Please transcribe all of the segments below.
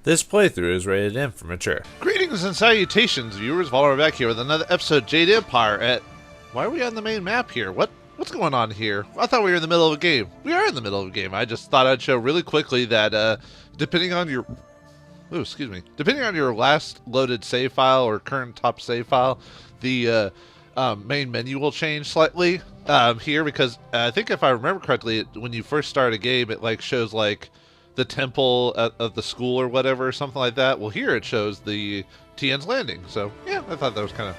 This playthrough is rated M for mature. Greetings and salutations, viewers. Vauldemare back here with another episode of Jade Empire. Why are we on the main map here? What's going on here? I thought we were in the middle of a game. We are in the middle of a game. I just thought I'd show really quickly that depending on your depending on your last loaded save file or current top save file, the main menu will change slightly here, because I think if I remember correctly, when you first start a game, it like shows like the temple of the school or whatever, or something like that. Well, here it shows the Tian's Landing. So yeah, I thought that was kind of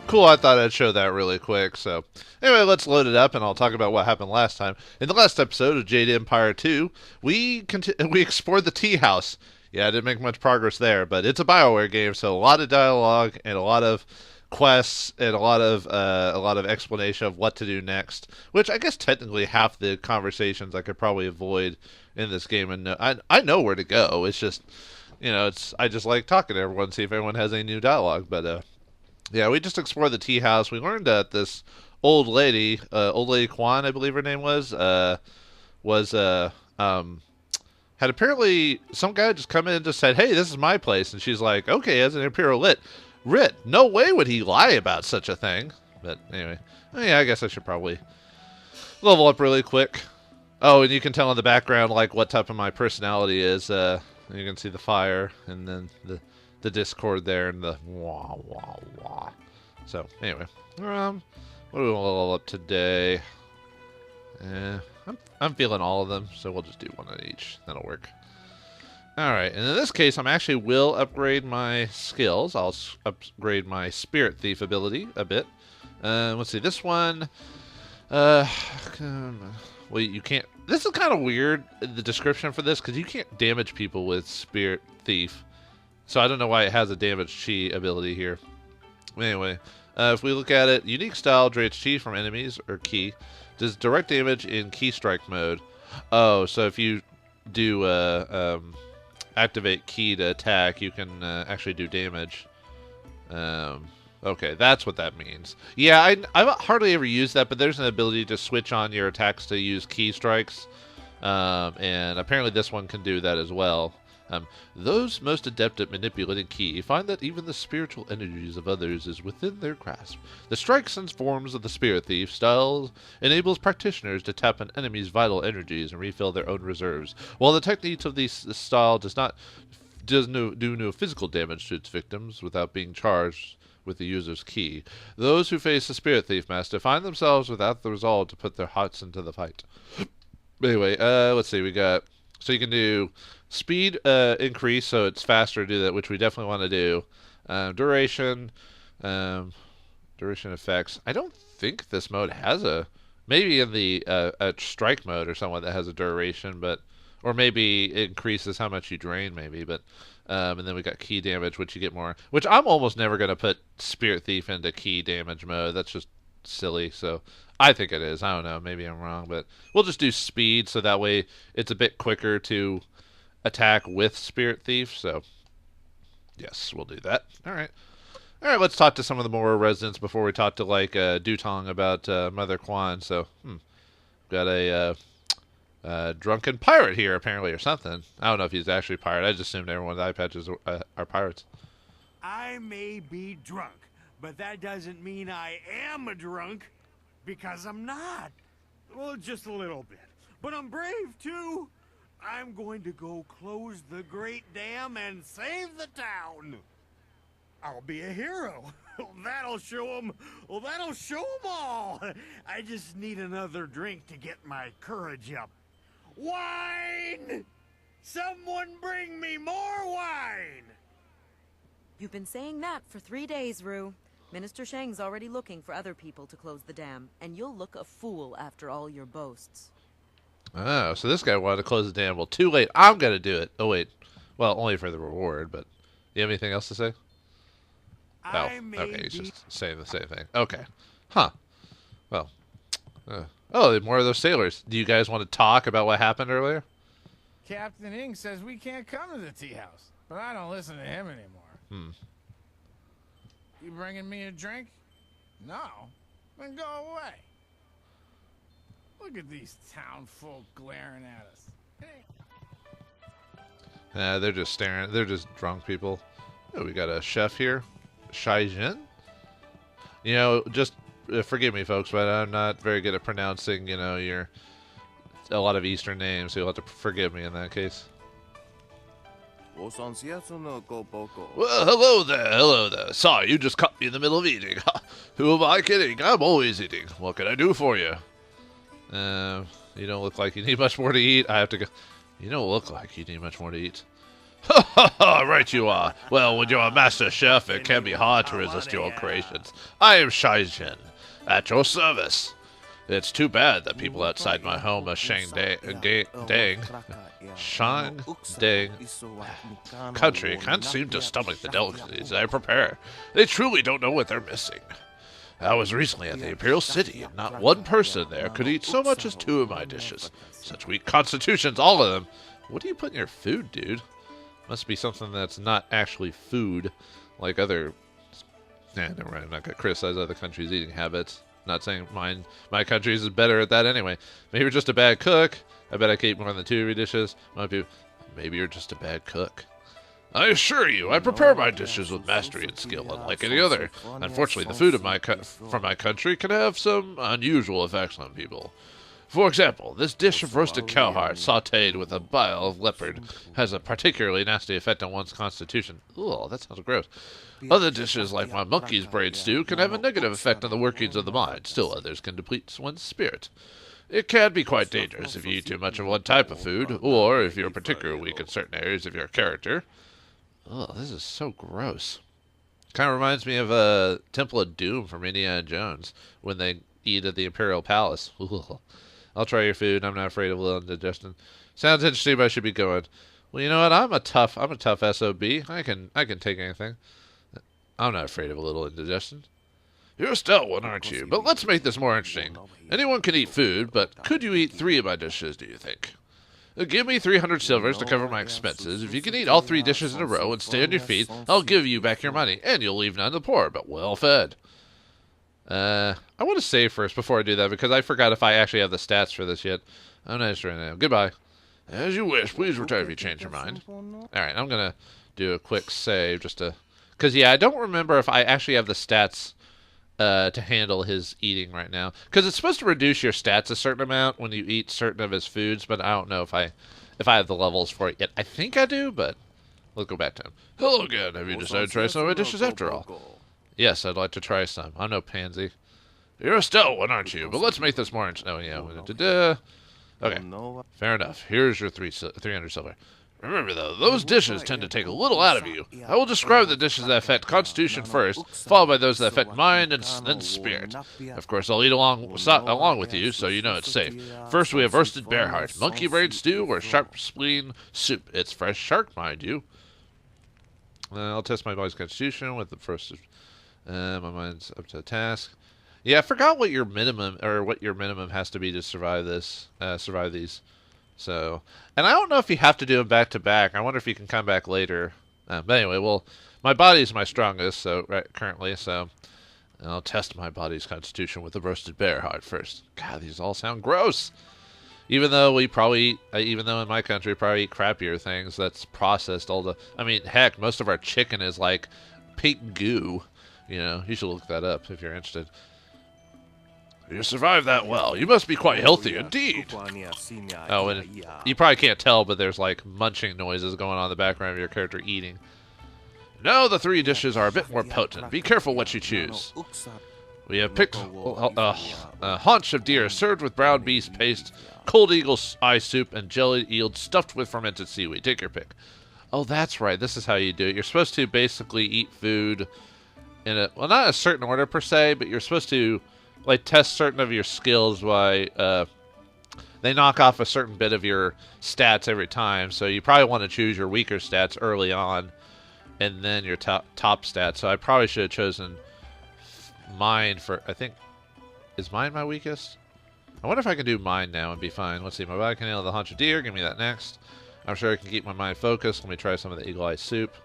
cool. I thought I'd show that really quick. So anyway, let's load it up and I'll talk about what happened last time. In the last episode of Jade Empire 2, we explored the Teahouse. Yeah, I didn't make much progress there, but it's a BioWare game, so a lot of dialogue and a lot of quests and a lot of explanation of what to do next. Which I guess technically half the conversations I could probably avoid in this game, and I know where to go. It's just, I just like talking to everyone, see if everyone has any new dialogue. But yeah, we just explored the tea house. We learned that this old lady Kwan, I believe her name was had apparently some guy just come in and just said, "Hey, this is my place," and she's like, "Okay," as an Imperial Writ. No way would he lie about such a thing. But anyway, yeah, I guess I should probably level up really quick. Oh, and you can tell in the background like what type of my personality is. You can see the fire and then the Discord there and the wah wah wah. So anyway, what do we level up today? I'm feeling all of them, so we'll just do one on each. That'll work. Alright, and in this case, I'm actually will upgrade my skills. I'll upgrade my Spirit Thief ability a bit. Let's see, this one... well, you can't... This is kind of weird, the description for this, because you can't damage people with Spirit Thief. So I don't know why it has a damage chi ability here. Anyway, if we look at it, unique style drains chi from enemies, or ki. Does direct damage in key strike mode. Oh, so if you do activate key to attack, you can actually do damage. Okay, that's what that means. Yeah, I've hardly ever used that, but there's an ability to switch on your attacks to use key strikes. And apparently this one can do that as well. Those most adept at manipulating ki find that even the spiritual energies of others is within their grasp. The strikes and forms of the Spirit Thief style enables practitioners to tap an enemy's vital energies and refill their own reserves. While the techniques of this style do no physical damage to its victims without being charged with the user's ki, those who face the Spirit Thief Master find themselves without the resolve to put their hearts into the fight. Anyway, let's see, we got... So you can do speed increase, so it's faster to do that, which we definitely want to do. Duration effects. I don't think this mode has a... Maybe in the a strike mode or someone that has a duration, but... Or maybe it increases how much you drain, maybe, but... and then we got key damage, which you get more... Which I'm almost never going to put Spirit Thief into key damage mode. That's just silly, so... I think it is. I don't know. Maybe I'm wrong, but we'll just do speed, so that way it's a bit quicker to attack with Spirit Thief. So, yes, we'll do that. All right, let's talk to some of the more residents before we talk to, like, DuPont about Mother Kwan. So, got a drunken pirate here, apparently, or something. I don't know if he's actually a pirate. I just assumed everyone with eye patches are pirates. I may be drunk, but that doesn't mean I am a drunk. Because I'm not. Well, just a little bit. But I'm brave, too. I'm going to go close the Great Dam and save the town. I'll be a hero. That'll show them. Well, that'll show them all. I just need another drink to get my courage up. Wine! Someone bring me more wine! You've been saying that for 3 days, Rue. Minister Shang's already looking for other people to close the dam, and you'll look a fool after all your boasts. Oh, so this guy wanted to close the dam. Well, too late. I'm going to do it. Oh, wait. Well, only for the reward, but... You have anything else to say? Oh, okay, he's just saying the same thing. Okay. Huh. Well. Oh, more of those sailors. Do you guys want to talk about what happened earlier? Captain Ing says we can't come to the tea house, but I don't listen to him anymore. You bringing me a drink? No. Then go away. Look at these town folk glaring at us. Hey. They're just staring. They're just drunk people. Oh, we got a chef here. Shai Jin? You know, just forgive me, folks, but I'm not very good at pronouncing, you know, a lot of Eastern names, so you'll have to forgive me in that case. Well, hello there. Sorry, you just caught me in the middle of eating. Who am I kidding? I'm always eating. What can I do for you? You don't look like you need much more to eat. I have to go. You don't look like you need much more to eat. Ha ha ha! Right you are. Well, when you're a master chef, it can be hard to resist your creations. I am Shai Jin, at your service. It's too bad that people outside my home are Shang country can't seem to stomach the delicacies I prepare. They truly don't know what they're missing. I was recently at the Imperial City, and not one person there could eat so much as 2 of my dishes. Such weak constitutions, all of them. What do you put in your food, dude? Must be something that's not actually food, like other... Nah, never mind. I'm not going to criticize other countries' eating habits. Not saying my country's is better at that anyway. Maybe you're just a bad cook. I bet I can eat more than 2 of your dishes. Maybe you're just a bad cook. I assure you, I prepare my dishes with mastery and skill, unlike any other. Unfortunately, the food of from my country can have some unusual effects on people. For example, this dish of roasted cow heart sautéed with a bile of leopard has a particularly nasty effect on one's constitution. Ooh, that sounds gross. Other dishes, like my monkey's brain stew, can have a negative effect on the workings of the mind. Still others can deplete one's spirit. It can be quite dangerous if you eat too much of one type of food, or if you're particularly weak in certain areas of your character. Oh, this is so gross. Kind of reminds me of Temple of Doom from Indiana Jones when they eat at the Imperial Palace. Ooh. I'll try your food. I'm not afraid of a little indigestion. Sounds interesting, but I should be going. Well, you know what? I'm a tough SOB. I can take anything. I'm not afraid of a little indigestion. You're a stout one, aren't you? But let's make this more interesting. Anyone can eat food, but could you eat 3 of my dishes, do you think? Give me 300 silvers to cover my expenses. If you can eat all 3 dishes in a row and stay on your feet, I'll give you back your money, and you'll leave none to the poor, but well fed. I want to save first before I do that, because I forgot if I actually have the stats for this yet. I'm not sure now. Goodbye. As you wish. Please return if you change your mind. Alright, I'm going to do a quick save just to... Because, yeah, I don't remember if I actually have the stats to handle his eating right now. Because it's supposed to reduce your stats a certain amount when you eat certain of his foods, but I don't know if I have the levels for it yet. I think I do, but we'll go back to him. Hello again. Have you decided to try some of my dishes after all? Yes, I'd like to try some. I'm no pansy. You're a stout one, aren't you? But let's make this more interesting. Oh, yeah. Okay, fair enough. Here's your 300 silver. Remember, though, those dishes tend to take a little out of you. I will describe the dishes that affect constitution first, followed by those that affect mind and then spirit. Of course, I'll eat along with you, so you know it's safe. First, we have roasted bear heart, monkey brain stew, or sharp spleen soup. It's fresh shark, mind you. I'll test my body's constitution with the first... my mind's up to the task. Yeah, I forgot what your minimum has to be to survive this. Survive these. So, and I don't know if you have to do them back to back. I wonder if you can come back later. But anyway, well, my body's my strongest, currently. So, I'll test my body's constitution with the roasted bear heart first. God, these all sound gross. Even though in my country we probably eat crappier things that's processed. I mean, heck, most of our chicken is like pink goo. You know, you should look that up if you're interested. You survived that well. You must be quite healthy indeed. Oh, and you probably can't tell, but there's like munching noises going on in the background of your character eating. Now the 3 dishes are a bit more potent. Be careful what you choose. We have picked a haunch of deer served with brown beef paste, cold eagle's eye soup, and jellied eel stuffed with fermented seaweed. Take your pick. Oh, that's right. This is how you do it. You're supposed to basically eat food in not a certain order per se, but you're supposed to like test certain of your skills by they knock off a certain bit of your stats every time. So you probably want to choose your weaker stats early on, and then your top stats. So I probably should have chosen mine for. I think is mine my weakest. I wonder if I can do mine now and be fine. Let's see. My body can handle the haunch of deer. Give me that next. I'm sure I can keep my mind focused. Let me try some of the eagle eye soup.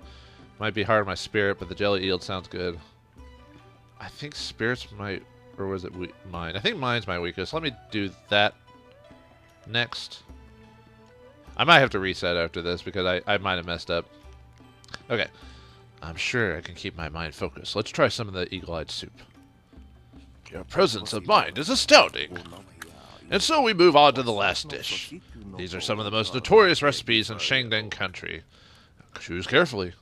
Might be hard on my spirit, but the jelly eel sounds good. I think spirits might, or was it mine? I think mine's my weakest. Let me do that next. I might have to reset after this because I might have messed up. Okay. I'm sure I can keep my mind focused. Let's try some of the eagle-eyed soup. Your presence of mind is astounding. And so we move on to the last dish. These are some of the most notorious recipes in Shangdang country. Choose carefully.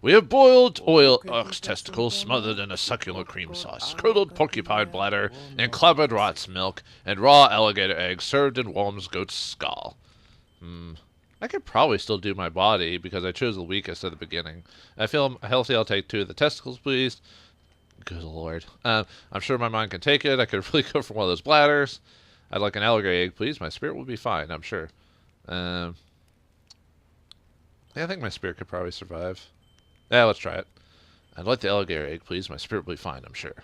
We have boiled ox testicles smothered in a succulent cream sauce, curdled porcupine bladder in clabbered rat's milk, and raw alligator eggs served in Worm's goat's skull. I could probably still do my body because I chose the weakest at the beginning. I feel healthy. I'll take 2 of the testicles, please. Good lord. I'm sure my mind can take it. I could really go for one of those bladders. I'd like an alligator egg, please. My spirit will be fine, I'm sure. Yeah, I think my spirit could probably survive. Yeah, let's try it. I'd like the alligator egg, please. My spirit will be fine, I'm sure.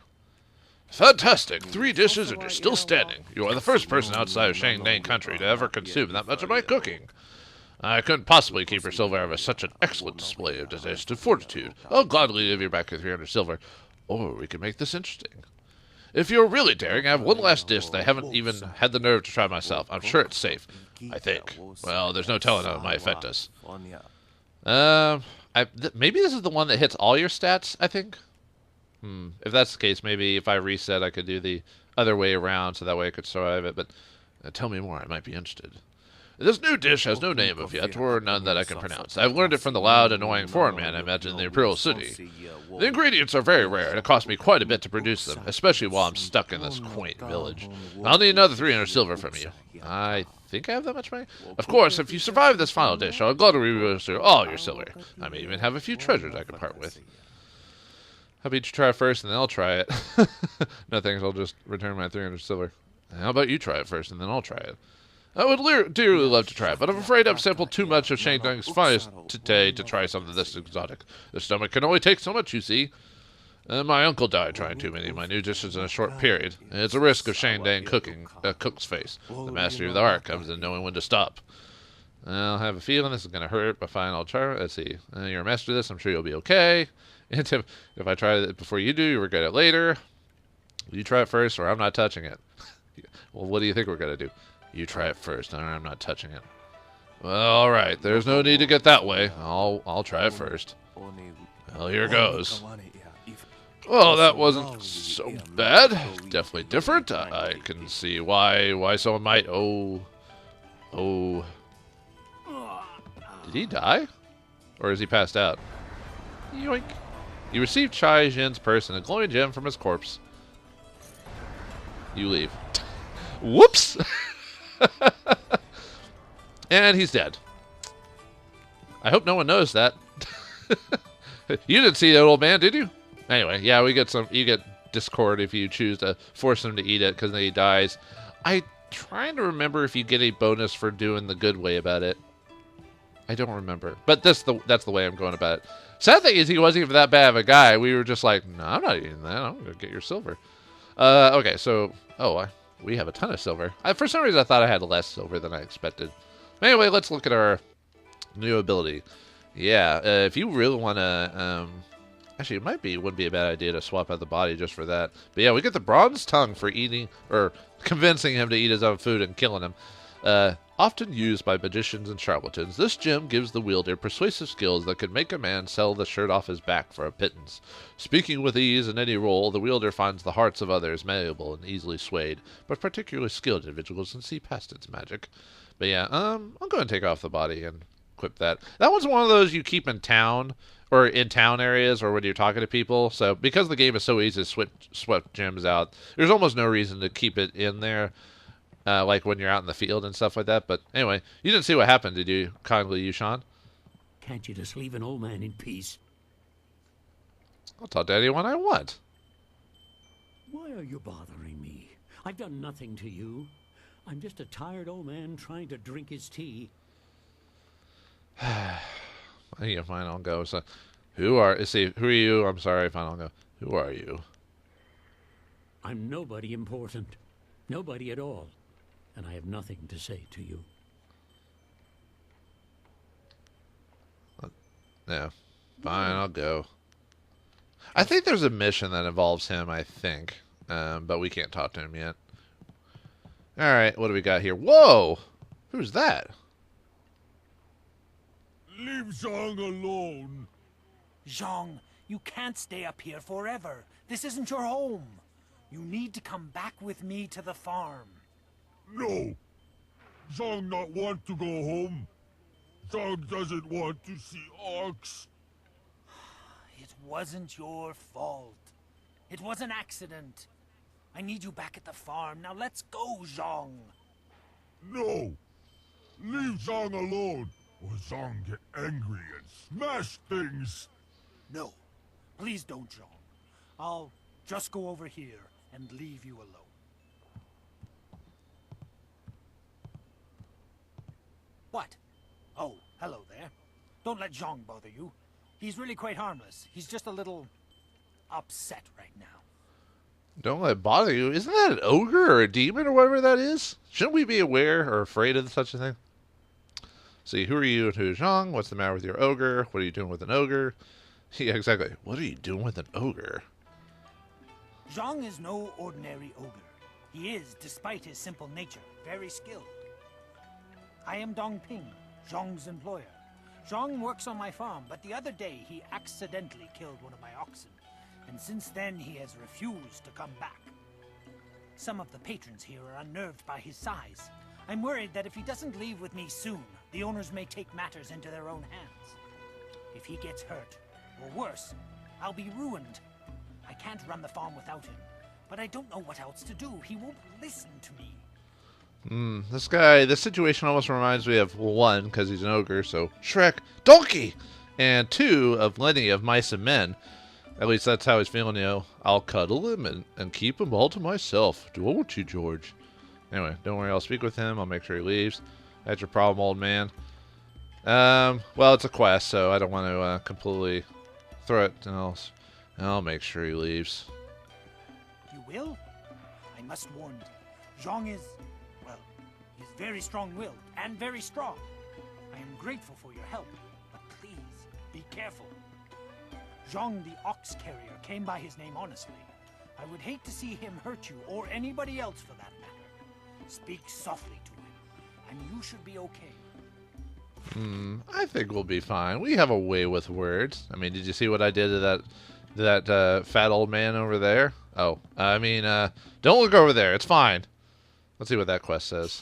Fantastic! 3 dishes and you're still standing. You are the first person outside of Shangdang country to ever consume that much of my cooking. I couldn't possibly keep your silver over such an excellent display of digestive fortitude. I'll gladly give you back your 300 silver. Or we can make this interesting. If you're really daring, I have one last dish that I haven't even had the nerve to try myself. I'm sure it's safe. I think. Well, there's no telling how it might affect us. Maybe this is the one that hits all your stats, I think. If that's the case, maybe if I reset, I could do the other way around, so that way I could survive it. But tell me more. I might be interested. This new dish has no name of yet, or none that I can pronounce. I've learned it from the loud, annoying foreign man I met in the Imperial City. The ingredients are very rare, and it costs me quite a bit to produce them, especially while I'm stuck in this quaint village. I'll need another 300 silver from you. I think I have that much money? Of course, if you survive this final dish, I'll gladly restore all your silver. I may even have a few treasures I can part with. How about you try it first, and then I'll try it? No thanks, I'll just return my 300 silver. How about you try it first, and then I'll try it? I would dearly love to try it, but I'm afraid I've sampled too much of Shangdang's finest today to try something this exotic. The stomach can only take so much, you see. My uncle died trying too many of my new dishes in a short period. It's a risk of Shangdang cook's face. The mastery of the art comes in knowing when to stop. I'll have a feeling this is going to hurt, but fine, I'll try it. Let's see. You're a master of this, I'm sure you'll be okay. And if I try it before you do, you regret it later. You try it first, or I'm not touching it. Well, what do you think we're going to do? You try it first, or I'm not touching it. Well, all right. There's no need to get that way. I'll try it first. Well, here goes. Well, that wasn't so bad. Definitely different. I can see why someone might. Oh. Did he die, or is he passed out? Yoink! You received Chai Jin's person, a glowing gem from his corpse. You leave. Whoops! And he's dead. I hope no one knows that. You didn't see that old man, did you? Anyway, yeah, we get some. You get Discord if you choose to force him to eat it because then he dies. I'm trying to remember if you get a bonus for doing the good way about it. I don't remember, but that's the way I'm going about it. Sad thing is he wasn't even that bad of a guy. We were just like, no, I'm not eating that. I'm gonna get your silver. Okay, so we have a ton of silver. For some reason, I thought I had less silver than I expected. Anyway, let's look at our new ability. Yeah, if you really want to, actually, it wouldn't be a bad idea to swap out the body just for that. But yeah, we get the bronze tongue for eating or convincing him to eat his own food and killing him. Often used by magicians and charlatans, this gem gives the wielder persuasive skills that could make a man sell the shirt off his back for a pittance. Speaking with ease in any role, the wielder finds the hearts of others malleable and easily swayed, but particularly skilled individuals can see past its magic. But yeah, I'm going to take off the body and equip that. That one's one of those you keep in town, or in town areas, or when you're talking to people. So because the game is so easy to swap gems out, there's almost no reason to keep it in there. Like when you're out in the field and stuff like that. But anyway, you didn't see what happened, did you? Kindly, you, Sean? Can't you just leave an old man in peace? I'll talk to anyone I want. Why are you bothering me? I've done nothing to you. I'm just a tired old man trying to drink his tea. Yeah, fine, I'll go. So, who are you? I'm sorry, fine, I'll go. Who are you? I'm nobody important. Nobody at all. And I have nothing to say to you. Yeah, fine, I'll go. I think there's a mission that involves him, I think. But we can't talk to him yet. Alright, what do we got here? Whoa! Who's that? Leave Zhang alone. Zhang, you can't stay up here forever. This isn't your home. You need to come back with me to the farm. No. Zhang not want to go home. Zhang doesn't want to see Ox. It wasn't your fault. It was an accident. I need you back at the farm. Now let's go, Zhang. No. Leave Zhang alone, or Zhang get angry and smash things. No. Please don't, Zhang. I'll just go over here and leave you alone. What? Oh, hello there. Don't let Zhang bother you. He's really quite harmless. He's just a little upset right now. Don't let it bother you. Isn't that an ogre or a demon or whatever that is? Shouldn't we be aware or afraid of such a thing? See, who are you and who is Zhang? What's the matter with your ogre? What are you doing with an ogre? Yeah, exactly. What are you doing with an ogre? Zhang is no ordinary ogre. He is, despite his simple nature, very skilled. I am Dongping, Zhang's employer. Zhang works on my farm, but the other day he accidentally killed one of my oxen. And since then he has refused to come back. Some of the patrons here are unnerved by his size. I'm worried that if he doesn't leave with me soon, the owners may take matters into their own hands. If he gets hurt, or worse, I'll be ruined. I can't run the farm without him, but I don't know what else to do. He won't listen to me. This situation almost reminds me of, well, 1, because he's an ogre, so Shrek, donkey! And 2, of Lenny of Mice and Men. At least that's how he's feeling, you know. I'll cuddle him and keep him all to myself. Won't you, George? Anyway, don't worry, I'll speak with him. I'll make sure he leaves. That's your problem, old man. Well, it's a quest, so I don't want to completely throw it, and I'll make sure he leaves. You will? I must warn you. Zhang is, well, he's very strong-willed and very strong. I am grateful for your help, but please, be careful. Zhang the ox carrier came by his name honestly. I would hate to see him hurt you, or anybody else for that matter. Speak softly to him, and you should be okay. I think we'll be fine. We have a way with words. I mean, did you see what I did to that fat old man over there? Oh, I mean, don't look over there. It's fine. Let's see what that quest says.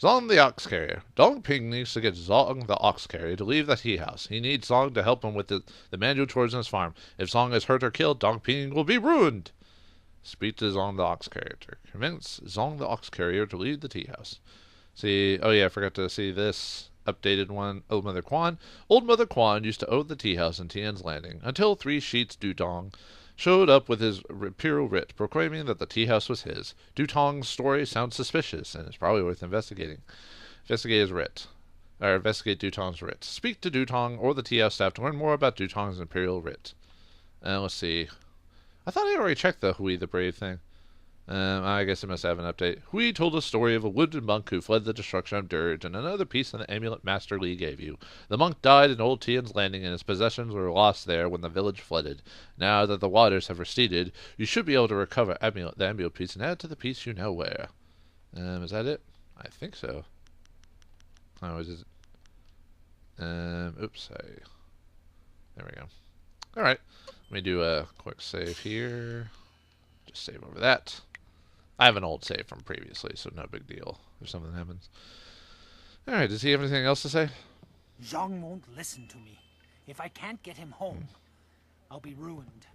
Zhang the ox carrier. Dongping needs to get Zhang the ox carrier to leave the Teahouse. He needs Zhang to help him with the manual chores on his farm. If Zhang is hurt or killed, Dongping will be ruined. Speak to Zhang the ox carrier to convince Zhang the ox carrier to leave the Teahouse. See, oh yeah, I forgot to see this updated one. Old Mother Quan. Old Mother Quan used to own the Teahouse in Tian's Landing until 3 Sheets Dutong showed up with his imperial writ, proclaiming that the Teahouse was his. Dutong's story sounds suspicious, and it's probably worth investigating. Investigate his writ. Or investigate Dutong's writ. Speak to Dutong or the Teahouse staff to learn more about Dutong's imperial writ. Let's see. I thought I already checked the Hui the Brave thing. I guess it must have an update. Hui told a story of a wounded monk who fled the destruction of Dirge, and another piece of the amulet Master Li gave you. The monk died in Old Tian's Landing, and his possessions were lost there when the village flooded. Now that the waters have receded, you should be able to recover the amulet piece and add it to the piece you now wear. Is that it? I think so. Oh, is it? Oops, there we go. Alright, let me do a quick save here. Just save over that. I have an old save from previously, so no big deal if something happens. Alright, does he have anything else to say? Zhang won't listen to me. If I can't get him home, I'll be ruined.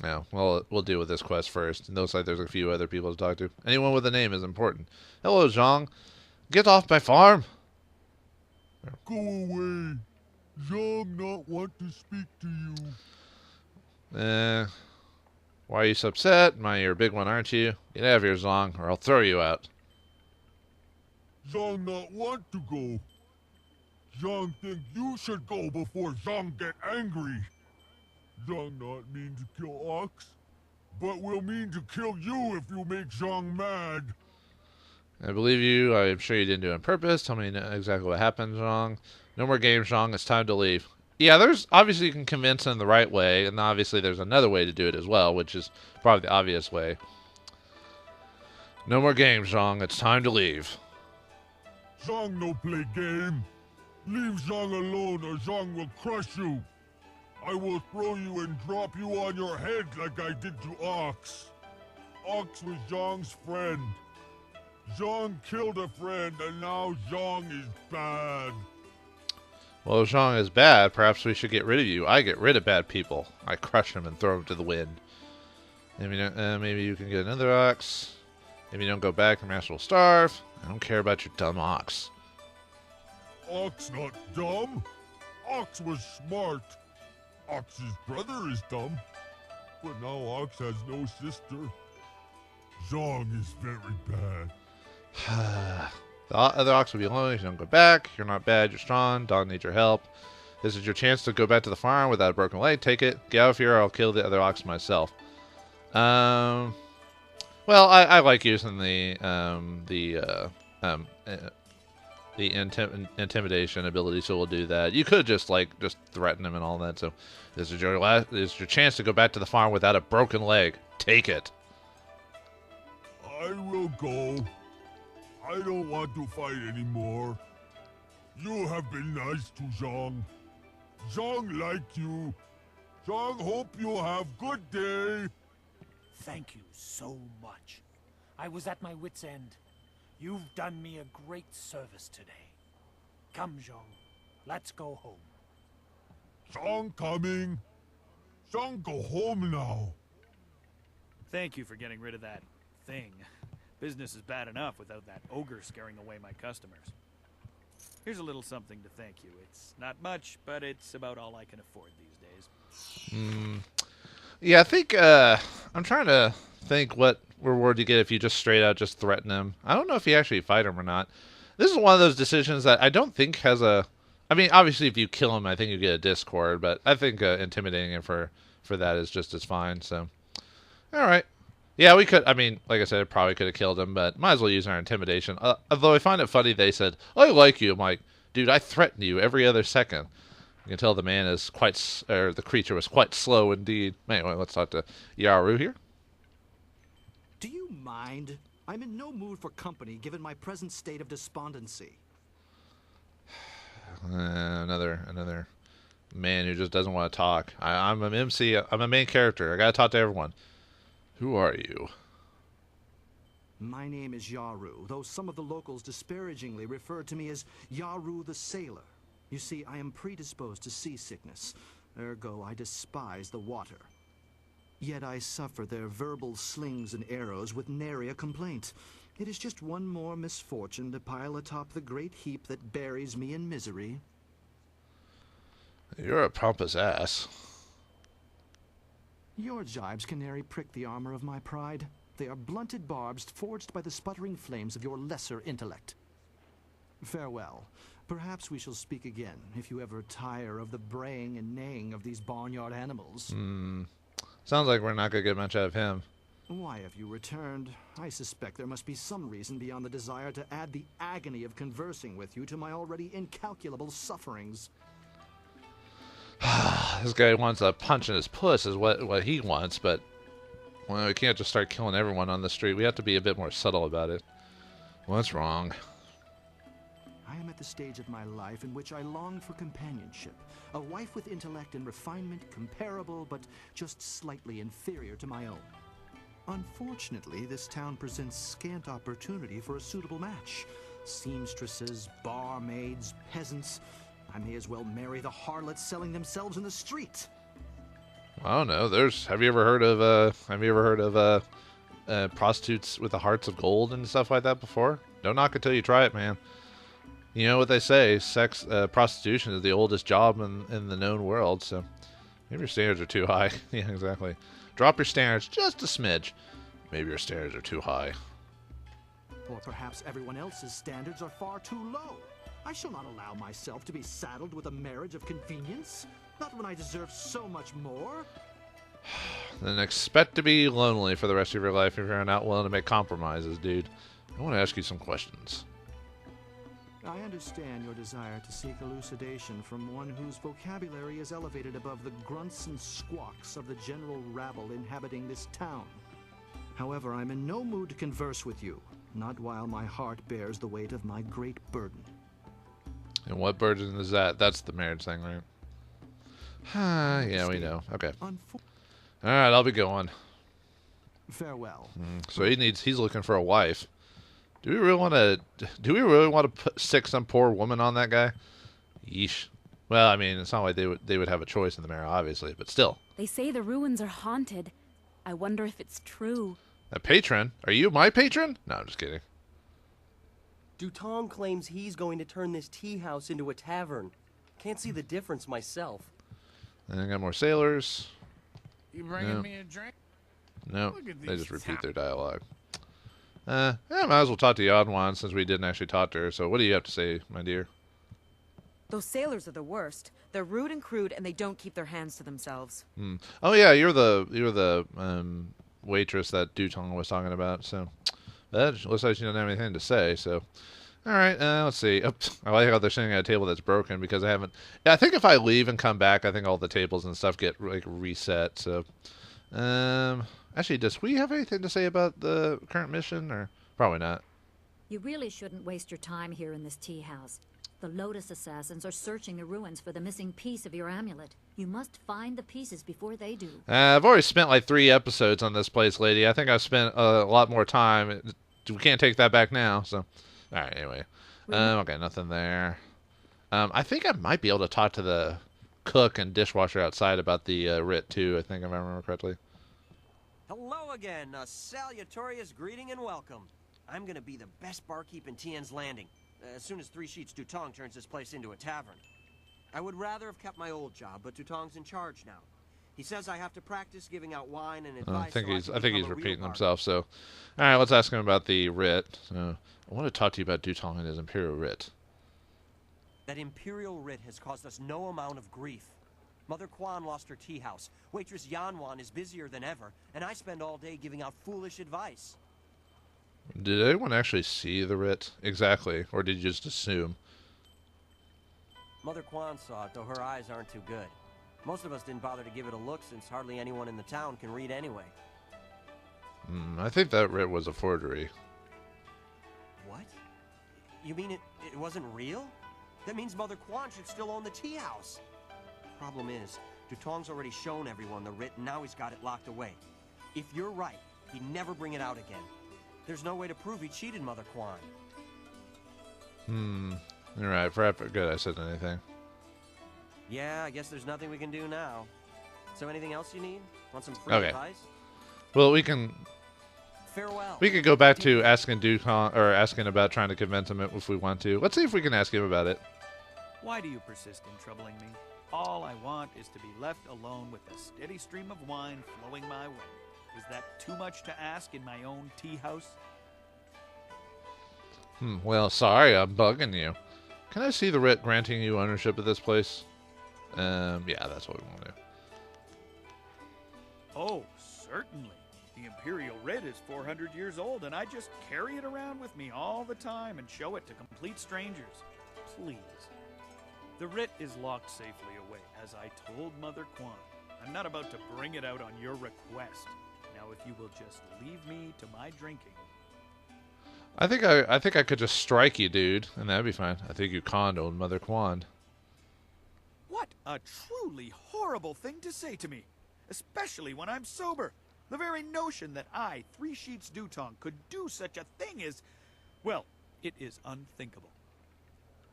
Yeah, well, we'll deal with this quest first. It looks like there's a few other people to talk to. Anyone with a name is important. Hello, Zhang. Get off my farm. Go away. Zhang not want to speak to you. Why are you so upset? You're a big one, aren't you? Get out of here, Zhang, or I'll throw you out. Zhang not want to go. Zhang think you should go before Zhang get angry. Zhang not mean to kill Ox, but will mean to kill you if you make Zhang mad. I believe you. I'm sure you didn't do it on purpose. Tell me exactly what happened, Zhang. No more games, Zhang. It's time to leave. Yeah, there's obviously you can convince him the right way, and obviously there's another way to do it as well, which is probably the obvious way. No more games, Zhang. It's time to leave. Zhang no play game. Leave Zhang alone or Zhang will crush you. I will throw you and drop you on your head like I did to Ox. Ox was Zhang's friend. Zhang killed a friend and now Zhang is bad. Well, if Zhang is bad, perhaps we should get rid of you. I get rid of bad people. I crush him and throw him to the wind. Maybe you can get another ox. Maybe you don't go back, your master will starve. I don't care about your dumb ox. Ox not dumb. Ox was smart. Ox's brother is dumb. But now Ox has no sister. Zhang is very bad. The other ox will be alone if you don't go back. You're not bad, you're strong. Dog needs your help. This is your chance to go back to the farm without a broken leg. Take it. Get out of here or I'll kill the other ox myself. Well, I like using the intimidation ability, so we'll do that. You could just threaten him and all that. So this is your chance to go back to the farm without a broken leg. Take it. I will go. I don't want to fight anymore. You have been nice to Zhang. Zhang like you. Zhang hope you have good day. Thank you so much. I was at my wit's end. You've done me a great service today. Come, Zhang. Let's go home. Zhang coming. Zhang go home now. Thank you for getting rid of that thing. Business is bad enough without that ogre scaring away my customers. Here's a little something to thank you. It's not much, but it's about all I can afford these days. Yeah, I think I'm trying to think what reward you get if you just straight out just threaten him. I don't know if you actually fight him or not. This is one of those decisions that I don't think has a... I mean, obviously if you kill him, I think you get a discord, but I think intimidating him for that is just as fine, so... Alright. Yeah, we could, I mean, like I said, probably could have killed him, but might as well use our intimidation. Although I find it funny they said, I like you. I'm like, dude, I threaten you every other second. You can tell the man is the creature was quite slow indeed. Anyway, let's talk to Yaru here. Do you mind? I'm in no mood for company given my present state of despondency. Another man who just doesn't want to talk. I'm an MC, I'm a main character. I gotta talk to everyone. Who are you? My name is Yaru, though some of the locals disparagingly refer to me as Yaru the Sailor. You see, I am predisposed to seasickness, ergo I despise the water. Yet I suffer their verbal slings and arrows with nary a complaint. It is just one more misfortune to pile atop the great heap that buries me in misery. You're a pompous ass. Your jibes can nary prick the armor of my pride. They are blunted barbs forged by the sputtering flames of your lesser intellect. Farewell. Perhaps we shall speak again, if you ever tire of the braying and neighing of these barnyard animals. Sounds like we're not going to get much out of him. Why have you returned? I suspect there must be some reason beyond the desire to add the agony of conversing with you to my already incalculable sufferings. This guy wants a punch in his puss is what he wants, but well, we can't just start killing everyone on the street. We have to be a bit more subtle about it. What's wrong? I am at the stage of my life in which I long for companionship. A wife with intellect and refinement comparable, but just slightly inferior to my own. Unfortunately, this town presents scant opportunity for a suitable match. Seamstresses, barmaids, peasants. I may as well marry the harlots selling themselves in the street. I don't know. Have you ever heard of prostitutes with the hearts of gold and stuff like that before? Don't knock it till you try it, man. You know what they say, prostitution is the oldest job in the known world, so maybe your standards are too high. Yeah, exactly. Drop your standards just a smidge. Maybe your standards are too high. Or perhaps everyone else's standards are far too low. I shall not allow myself to be saddled with a marriage of convenience, not when I deserve so much more. Then expect to be lonely for the rest of your life if you're not willing to make compromises, dude. I want to ask you some questions. I understand your desire to seek elucidation from one whose vocabulary is elevated above the grunts and squawks of the general rabble inhabiting this town. However, I'm in no mood to converse with you, not while my heart bears the weight of my great burden. And what burden is that? That's the marriage thing, right? Yeah, we know. Okay. All right, I'll be going. Farewell. So he's looking for a wife. Do we really want to stick some poor woman on that guy? Yeesh. Well, I mean, it's not like they would have a choice in the matter, obviously, but still. They say the ruins are haunted. I wonder if it's true. A patron? Are you my patron? No, I'm just kidding. DuPont claims he's going to turn this tea house into a tavern. Can't see the difference myself. And I got more sailors. You bringing me a drink? No, they just repeat their dialogue. Yeah, might as well talk to Yadwan since we didn't actually talk to her. So what do you have to say, my dear? Those sailors are the worst. They're rude and crude, and they don't keep their hands to themselves. Oh yeah, you're the waitress that DuPont was talking about. So that looks like she doesn't have anything to say. So all right, let's see. Oh, I like how they're sitting at a table that's broken because I haven't. Yeah, I think if I leave and come back, I think all the tables and stuff get like reset. So actually, does we have anything to say about the current mission, or probably not? You really shouldn't waste your time here in this tea house. The Lotus Assassins are searching the ruins for the missing piece of your amulet. You must find the pieces before they do. I've already spent like 3 episodes on this place, lady. I think I've spent a lot more time. We can't take that back now, so... Alright, anyway. Okay, nothing there. I think I might be able to talk to the cook and dishwasher outside about the Writ, too, I think, if I remember correctly. Hello again. A salutatorious greeting and welcome. I'm gonna be the best barkeep in Tien's Landing. As soon as Three Sheets Dutong turns this place into a tavern. I would rather have kept my old job, but Dutong's in charge now. He says I have to practice giving out wine and advice. I think he's repeating himself. So, all right, let's ask him about the Writ. I want to talk to you about Dutong and his Imperial Writ. That Imperial Writ has caused us no amount of grief. Mother Quan lost her tea house. Waitress Yanwan is busier than ever, and I spend all day giving out foolish advice. Did anyone actually see the Writ exactly, or did you just assume? Mother Quan saw it, though her eyes aren't too good. Most of us didn't bother to give it a look since hardly anyone in the town can read anyway. I think that Writ was a forgery. What? You mean it wasn't real? That means Mother Quan should still own the tea house. Problem is, Dutong's already shown everyone the Writ, and now he's got it locked away. If you're right, he'd never bring it out again. There's no way to prove he cheated Mother Quan. Alright, good I said anything. Yeah, I guess there's nothing we can do now. So anything else you need? Want some free advice? Well, we can... Farewell. We could go back to asking DuPont, or asking about trying to convince him if we want to. Let's see if we can ask him about it. Why do you persist in troubling me? All I want is to be left alone with a steady stream of wine flowing my way. Is that too much to ask in my own tea house? Well, sorry, I'm bugging you. Can I see the Writ granting you ownership of this place? Yeah, that's what we want to do. Oh, certainly. The Imperial Writ is 400 years old, and I just carry it around with me all the time and show it to complete strangers. Please. The Writ is locked safely away, as I told Mother Quan. I'm not about to bring it out on your request. Now, if you will just leave me to my drinking. I think I could just strike you, dude, and that'd be fine. I think you conned old Mother Quan. What a truly horrible thing to say to me, especially when I'm sober. The very notion that I, Three Sheets Dutong, could do such a thing is, well, it is unthinkable.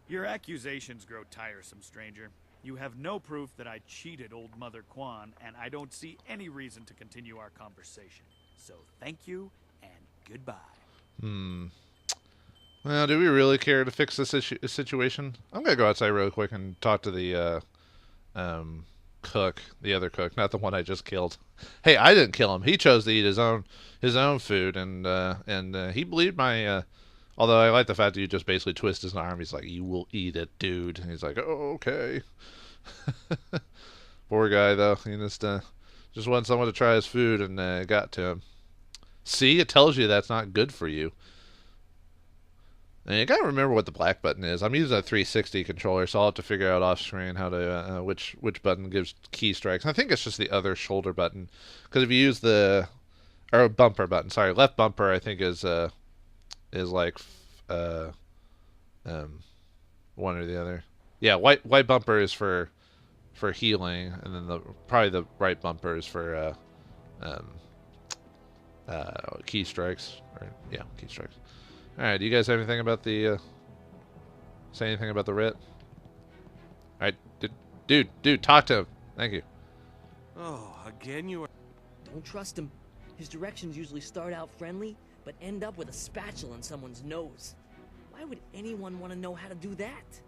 Your accusations grow tiresome, stranger. You have no proof that I cheated old Mother Quan, and I don't see any reason to continue our conversation. So thank you, and goodbye. Well, do we really care to fix this situation? I'm gonna go outside real quick and talk to the cook, the other cook, not the one I just killed. Hey, I didn't kill him. He chose to eat his own food, and he believed my. Although I like the fact that you just basically twist his arm. He's like, "You will eat it, dude." And he's like, "Oh, okay." Poor guy, though. He just wanted someone to try his food, and it got to him. See, it tells you that's not good for you. And you gotta remember what the black button is. I'm using a 360 controller, so I'll have to figure out off screen how to which button gives key strikes. I think it's just the other shoulder button, because if you use the bumper button, sorry, left bumper, I think is like one or the other. Yeah, white bumper is for healing, and then probably the right bumper is for key strikes. Yeah, key strikes. All right, do you guys have anything about the say anything about the writ? All right, dude, talk to him. Thank you. Oh, again you are... Don't trust him. His directions usually start out friendly, but end up with a spatula in someone's nose. Why would anyone want to know how to do that?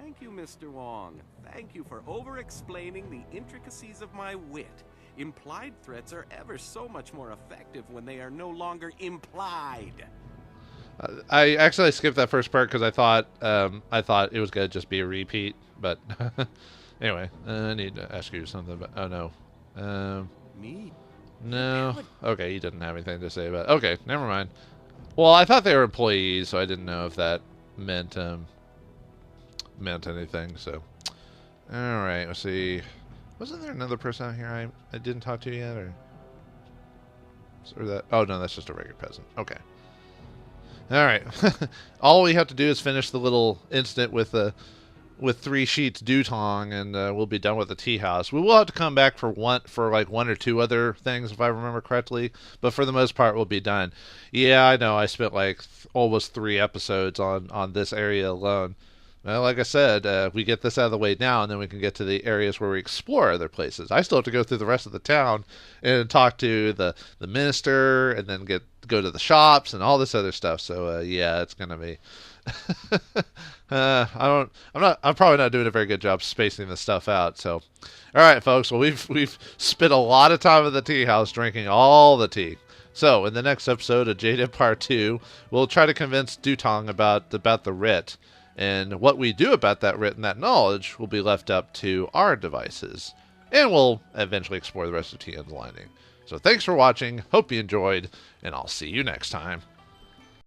Thank you, Mr. Wong. Thank you for over-explaining the intricacies of my wit. Implied threats are ever so much more effective when they are no longer implied. I actually skipped that first part because I thought it was gonna just be a repeat. But anyway, I need to ask you something. But oh no, me? No. Okay, he didn't have anything to say about it. Okay, never mind. Well, I thought they were employees, so I didn't know if that meant anything. So, all right, let's see. Wasn't there another person out here I didn't talk to yet, or that? Oh no, that's just a regular peasant. Okay. All right. All we have to do is finish the little incident with 3 sheets Dutong, and we'll be done with the Teahouse. We will have to come back for like one or two other things, if I remember correctly. But for the most part, we'll be done. Yeah, I know. I spent like almost 3 episodes on this area alone. Well, like I said, we get this out of the way now, and then we can get to the areas where we explore other places. I still have to go through the rest of the town and talk to the minister, and then go to the shops and all this other stuff. So yeah, it's gonna be. I'm probably not doing a very good job spacing this stuff out. So, all right, folks. Well, we've spent a lot of time at the tea house drinking all the tea. So, in the next episode of Jade Empire 2, we'll try to convince Dutong about the writ. And what we do about that writ and that knowledge will be left up to our devices. And we'll eventually explore the rest of Tian's Lining. So thanks for watching, hope you enjoyed, and I'll see you next time.